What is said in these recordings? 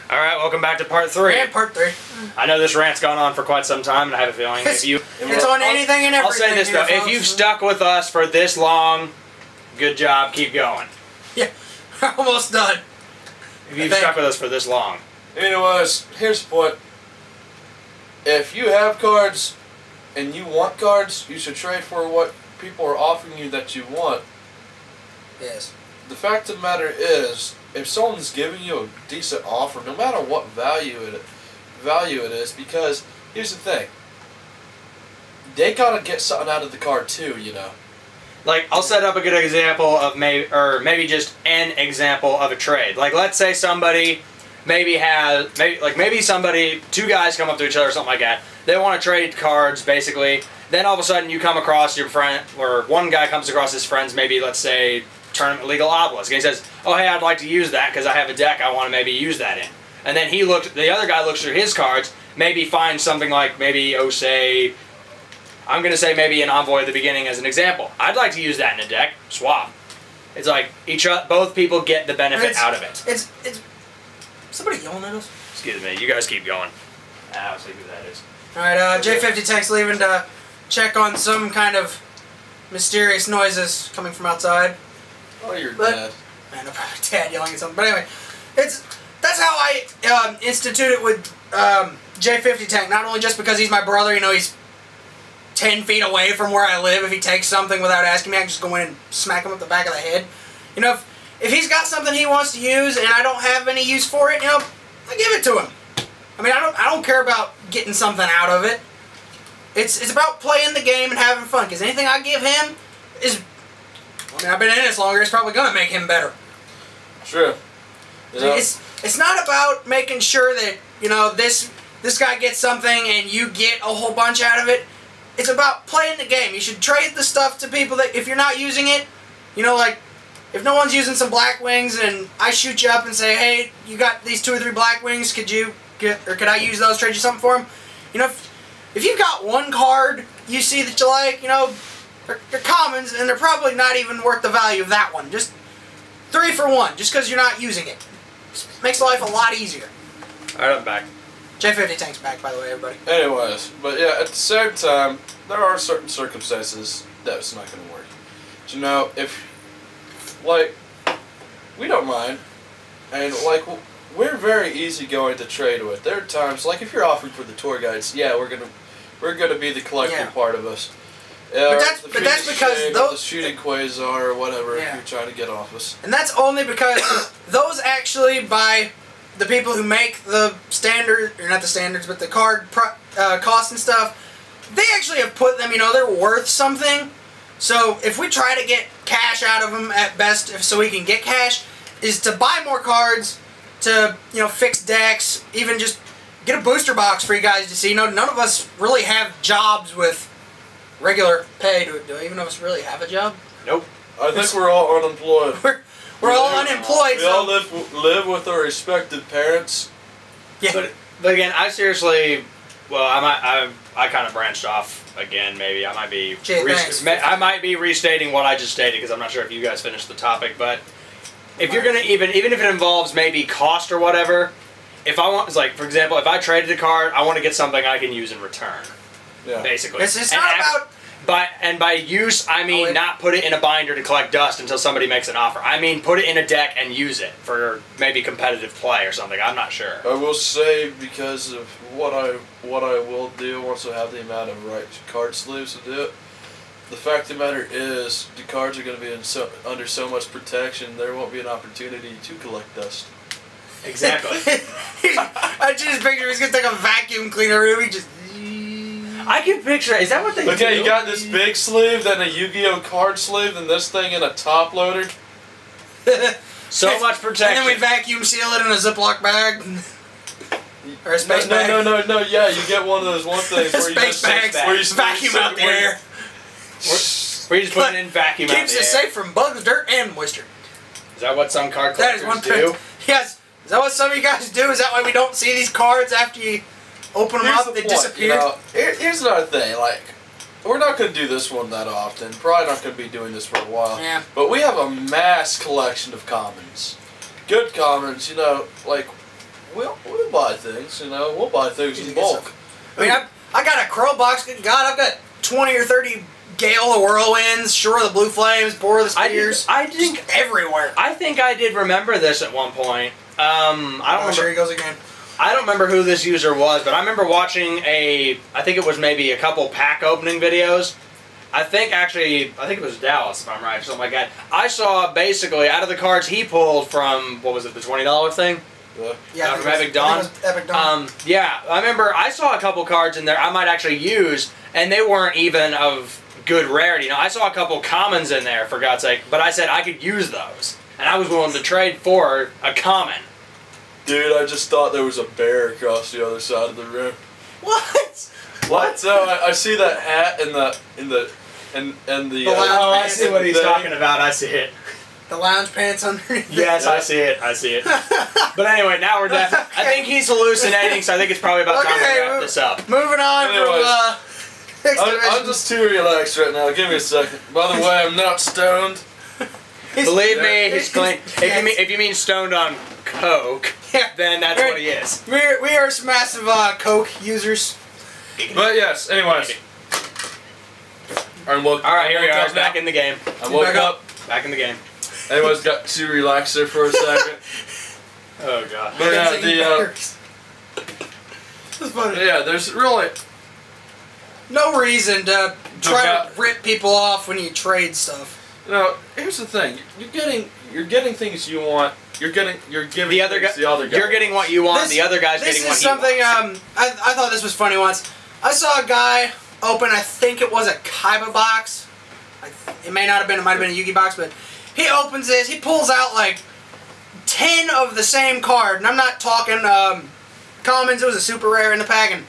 All right, welcome back to part 3. Yeah, part 3. I know this rant's gone on for quite some time, and I have a feeling if you... It's on anything and everything. I'll say this, though. If you've stuck with us for this long, good job. Keep going. Yeah, almost done. If you've stuck with us for this long. Anyways, here's the point. If you have cards and you want cards, you should trade for what people are offering you that you want. Yes. The fact of the matter is, if someone's giving you a decent offer, no matter what value it is, because here's the thing, they gotta get something out of the card too, you know. Like, I'll set up a good example of maybe just an example of a trade. Like, let's say somebody maybe somebody, two guys come up to each other or something like that. They want to trade cards, basically. Then all of a sudden you come across your friend, or one guy comes across his friends, maybe, let's say, Tournament Legal Obelisk. And he says, oh, hey, I'd like to use that because I have a deck I want to maybe use that in. And then the other guy looks through his cards, maybe finds something like maybe, I'm going to say maybe an Envoy at the beginning as an example. I'd like to use that in a deck. Swap. It's like both people get the benefit out of it. It's somebody yelling at us? Excuse me. You guys keep going. I'll see who that is. Alright, J50 Tank's leaving to check on some kind of mysterious noises coming from outside. Oh, your dad. I know, probably dad yelling at something. But anyway, that's how I institute it with J50 Tank. Not only just because he's my brother, you know, he's 10 feet away from where I live. If he takes something without asking me, I can just go in and smack him up the back of the head. You know, if he's got something he wants to use and I don't have any use for it, you know, I give it to him. I mean, I don't care about getting something out of it. It's about playing the game and having fun. Because anything I give him is, I mean, I've been in this longer. It's probably going to make him better. True. You know, it's not about making sure that, you know, this guy gets something and you get a whole bunch out of it. It's about playing the game. You should trade the stuff to people that, if you're not using it, you know, like, if no one's using some black wings and I shoot you up and say, hey, you got these 2 or 3 black wings, could I use those, trade you something for them? You know, if you've got one card you see that you like, you know, they're commons and they're probably not even worth the value of that one. Just 3 for 1, just because you're not using it. Just makes life a lot easier. Alright, I'm back. J50 Tank's back, by the way, everybody. anyways, but yeah, at the same time, there are certain circumstances that's not going to work. But, you know, like, we don't mind, and like, we're very easygoing to trade with. There are times, like, if you're offering for the tour guides, yeah, we're gonna be the collecting part of us. But that's because those the shooting quasar or whatever you're trying to get off us. And that's only because those actually, by the people who make the standard, or not the standards, but the card cost and stuff, they actually have put them, you know, they're worth something. So if we try to get cash out of them at best, so we can get cash, is to buy more cards, to, you know, fix decks, even just get a booster box for you guys to see. You know, none of us really have jobs with regular pay. Do any of us really have a job? Nope. I think we're all unemployed. We're all unemployed. We all live with our respective parents. Yeah. But again, I seriously, well, I kind of branched off again. Maybe I might be restating what I just stated because I'm not sure if you guys finished the topic. But if you're gonna even if it involves maybe cost or whatever, if I want, like, for example, if I traded a card, I want to get something I can use in return. Yeah. Basically. It's not about. By use, I mean not put it in a binder to collect dust until somebody makes an offer. I mean put it in a deck and use it for maybe competitive play or something. I'm not sure. I will say, because of what I will do once I have the amount of right card sleeves to do it, the fact of the matter is the cards are going to be under so much protection, there won't be an opportunity to collect dust. Exactly. I just picture he's going to take a vacuum cleaner, really just... I can picture. Is that what they do? Okay, you got this big sleeve, then a Yu-Gi-Oh card sleeve, then this thing in a top loader. So much protection. And then we vacuum seal it in a Ziploc bag. Or a space bag. No, yeah, you get one of those things where you just where you vacuum out the air. Where you just put it in vacuum out the air. Keeps it safe from bugs, dirt, and moisture. Is that what some card collectors do? Yes. Is that what some of you guys do? Is that why we don't see these cards after you open them up? They disappear? You know, here's another thing. Like, we're not going to do this one that often. Probably not going to be doing this for a while. Yeah. But we have a mass collection of commons. Good commons, you know, like, we'll buy things. You know, we'll buy things in bulk. I mean, I got a Crow box. Good God, I've got 20 or 30 Gale the Whirlwinds, Shore the Blue Flames, Bore the Spears. I think everywhere. I think I did remember this at one point. I don't remember. Sure, he goes again. I don't remember who this user was, but I remember watching I think it was maybe a couple pack opening videos. I think it was Dallas, if I'm right, or something like that. I saw basically out of the cards he pulled from, what was it, the $20 thing? Yeah, from Epic Dawn. Epic Dawn. Yeah, I remember I saw a couple cards in there I might actually use, and they weren't even of good rarity. Now, I saw a couple commons in there, for God's sake, but I said I could use those, and I was willing to trade for a common. Dude, I just thought there was a bear across the other side of the room. What? What? So I see that hat and the Oh, I see what he's talking about. I see it. The lounge pants underneath. Yes, I see it. I see it. But anyway, now we're definitely. I think he's hallucinating, so I think it's probably about time to wrap this up. Moving on from I'm just too relaxed right now. Give me a second. By the way, I'm not stoned. Believe me, he's clean. If you mean stoned on coke, then that's what he is. We are some massive coke users. But yes, anyways. Alright, here we are. Back in the game. I woke up. Back in the game. Anyways, got to relax there for a second. Oh god. But yeah, there's really no reason to try to rip people off when you trade stuff. No, here's the thing. You're getting things you want. You're giving the other guy. You're getting what you want. The other guy's getting what he wants. This is something. I thought this was funny once. I saw a guy open. I think it was a Kaiba box. It may not have been. It might have been a Yugi box, but he opens this. He pulls out like 10 of the same card, and I'm not talking commons. It was a super rare in the pack, and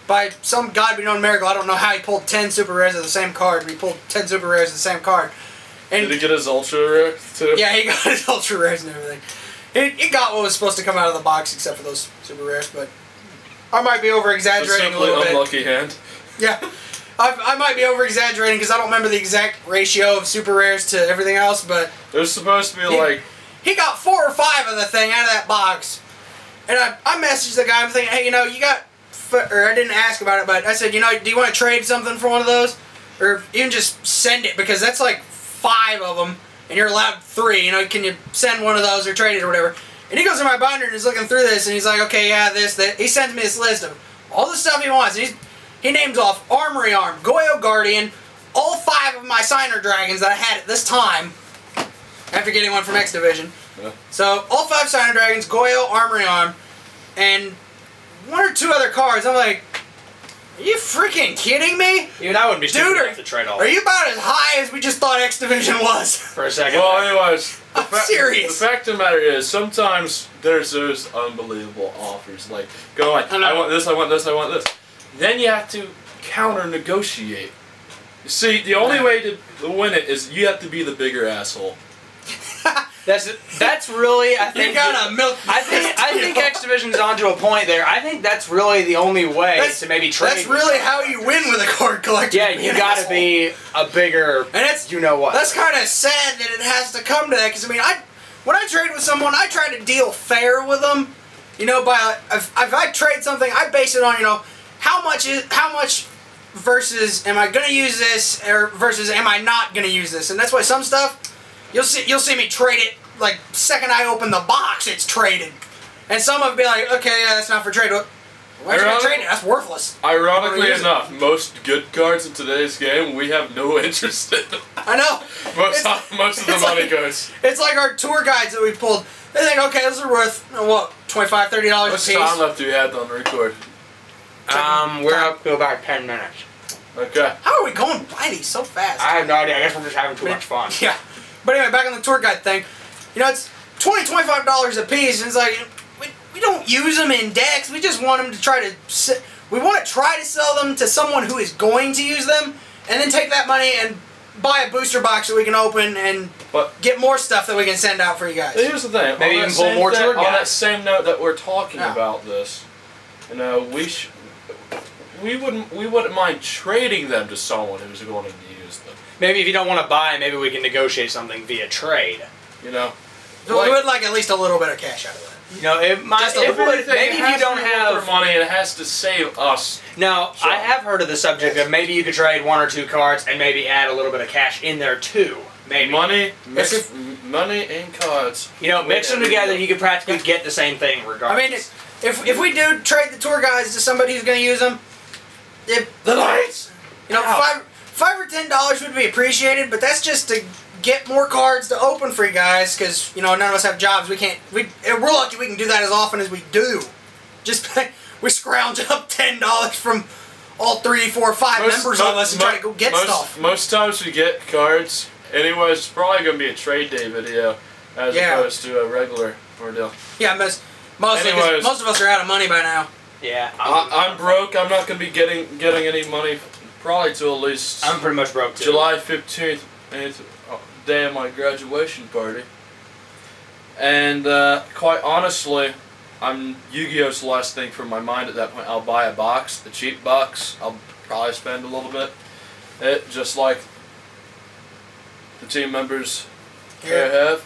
by some God-be-known miracle, I don't know how he pulled 10 super rares of the same card. He pulled 10 super rares of the same card. And did he get his ultra rare too? Yeah, he got his ultra rares and everything. He got what was supposed to come out of the box, except for those super rares. But I might be over-exaggerating a little bit. Unlucky hand. Yeah, I might be over-exaggerating because I don't remember the exact ratio of super rares to everything else. But there's supposed to be he got 4 or 5 of the thing out of that box, and I messaged the guy. I'm thinking, hey, you know, you got. Or I didn't ask about it, but I said, you know, do you want to trade something for one of those, or even just send it because that's like 5 of them, and you're allowed 3. You know, can you send one of those or trade it or whatever? And he goes in my binder and he's looking through this, and he's like, okay, yeah, this, that. He sends me this list of all the stuff he wants. And he names off Armory Arm, Goyo Guardian, all 5 of my Signer Dragons that I had at this time, after getting one from X Division. Yeah. So all 5 Signer Dragons, Goyo, Armory Arm, and 1 or 2 other cards. I'm like, are you freaking kidding me? Even I wouldn't be stupid enough to trade all. Are you about as high as we just thought X Division was? For a second. Well, anyways, I'm serious. The fact of the matter is, sometimes there's those unbelievable offers. Like, go like, I want this, I want this, I want this. Then you have to counter-negotiate. You see, the only way to win it is you have to be the bigger asshole. That's really, I think. You gotta milk. I think X Division's onto a point there. I think that's really the only way to maybe trade. That's really how you win with a card collector. Yeah, you gotta be a bigger. And it's you know what. That's kind of sad that it has to come to that because I mean, when I trade with someone, I try to deal fair with them. You know, by if I trade something, I base it on how much versus am I gonna use this or versus am I not gonna use this, and that's why some stuff. You'll see me trade it, like, second I open the box, it's traded. And some will be like, okay, yeah, that's not for trade. Why should I trade it? That's worthless. Ironically enough, most good cards in today's game, we have no interest in. I know. Most of the money goes. It's like our tour guides that we pulled. They think, okay, those are worth, what, $25, $30 a piece? How much time left do we have on the record? We're up to about 10 minutes. Okay. How are we going by these so fast? I have no idea. I guess we're just having too much fun. Yeah. But anyway, back on the tour guide thing, you know, it's $20, $25 a piece, and it's like, we don't use them in decks, we just want them to try to, we want to try to sell them to someone who is going to use them, and then take that money and buy a booster box that we can open and get more stuff that we can send out for you guys. Here's the thing, maybe even pull more tour guides. On that same note that we're talking about this, you know, we wouldn't mind trading them to someone who's going to use them. Maybe if you don't want to buy, maybe we can negotiate something via trade. You know? So we would like at least a little bit of cash out of that. You know, it might. Just a It would, anything, maybe it if has you don't to be worth have our money, it has to save us. Now, Sure. I have heard of the subject of maybe you could trade 1 or 2 cards and maybe add a little bit of cash in there too. Maybe. Money, Yes, money and cards. You know, mix them together, you you could practically get the same thing I regardless. mean, if we do trade the tour guides to somebody who's going to use them, the lights. you know, Ow. $5 or $10 would be appreciated, but that's just to get more cards to open for you guys, because, you know, none of us have jobs. We're lucky we can do that as often as we do. Just, we scrounge up $10 from all 3, 4, 5 members of us and try to go get stuff. Most times we get cards. Anyways, it's probably going to be a trade day video as opposed to a regular ordeal. Yeah, mostly 'cause most of us are out of money by now. Yeah. I'm broke. I'm not going to be getting any money probably till at least I'm pretty much broke too. July 15th, day of my graduation party. And quite honestly, Yu-Gi-Oh's the last thing from my mind at that point. I'll buy a box, a cheap box. I'll probably spend a little bit. Just like the team members here have.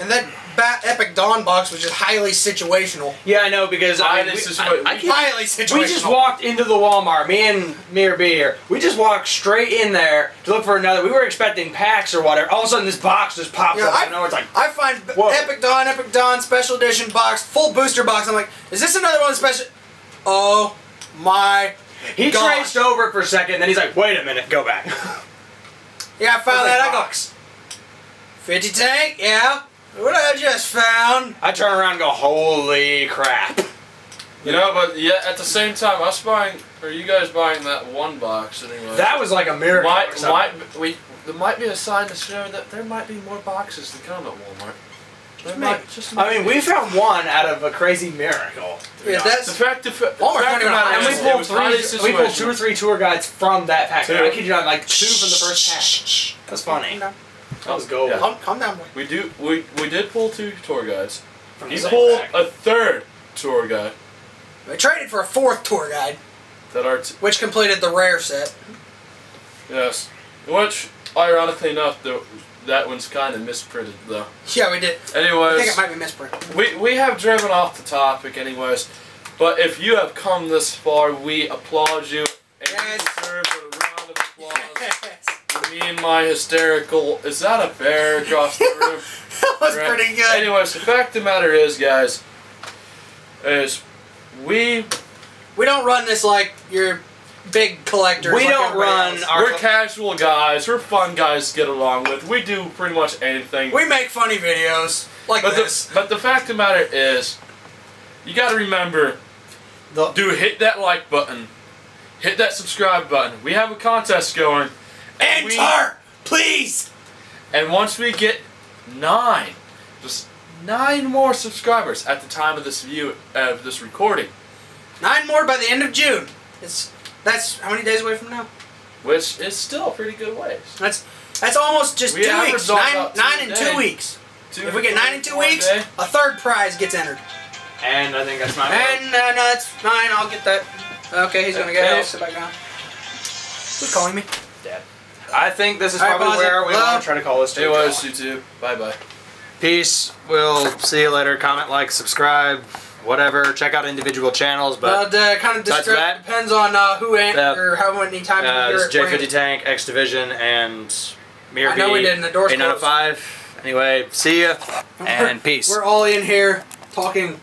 And that Epic Dawn box was just highly situational. Yeah, I know, because Highly situational. we just walked into the Walmart, me and B here. We just walked straight in there to look for another. We were expecting packs or whatever. All of a sudden, this box just pops up. I know it's like, I find whoa. Epic Dawn special edition box, full booster box. I'm like, is this another one special? Oh my he gosh. traced over it for a second, then he's like, wait a minute, go back. Yeah, I found that. I go, box. 50 tank, yeah. What I just found. I turn around and go, holy crap. You know, but yeah, at the same time, you guys buying that one box anyway. That was like a miracle. or something. There might be a sign to show that there might be more boxes to come at Walmart. I mean, we found one out of a crazy miracle. Yeah, that's the fact of Walmart's not even matter And a we is, pulled, it was highly we pulled 2 situational. or 3 tour guides from that pack. 2. I kid you not, like 2 from the first pack. That's funny. That was gold. Yeah. Calm down, boy. We did pull 2 tour guides. From He the same pulled pack. a 3rd tour guide I traded for a 4th tour guide, that are which completed the rare set. yes, which ironically enough, that one's kind of misprinted though. Yeah, we did. I Anyways, think it might be misprinted. we have driven off the topic anyways, but if you have come this far, we applaud you and you deserve a round of applause. Me and my hysterical, is that a bear across the room? That was Right. pretty good. Anyways, the fact of the matter is, guys, we don't run this like you're big collectors. We like don't everybody run else. our- we're casual guys. We're fun guys to get along with. We do pretty much anything. We make funny videos like But this. the fact of the matter is, you got to remember, hit that like button, hit that subscribe button. We have a contest going. And Enter, please. And once we get 9, just 9 more subscribers at the time of this this recording, 9 more by the end of June. That's how many days away from now? which is still a pretty good ways. That's almost just We 2 average weeks. on 9 about 2 in a 2 day. weeks. 2 If we get 9 in 2 1 weeks, day. a 3rd prize gets entered. And I think that's my And no, that's fine. I'll get that. Okay, he's gonna get it. Okay. I'll sit back down. Who's calling me? Dad. I think this is All right, probably pause it. where we Hello? want to try to call this to. It was YouTube. Bye bye. Peace. We'll see you later. Comment, like, subscribe, whatever. Check out individual channels, but Kind of That's that. depends on who or how many times you this hear is it. J50 Tank, X Division, and Mir I know we did, and the door's 805. Anyway, see ya, and peace. We're all in here talking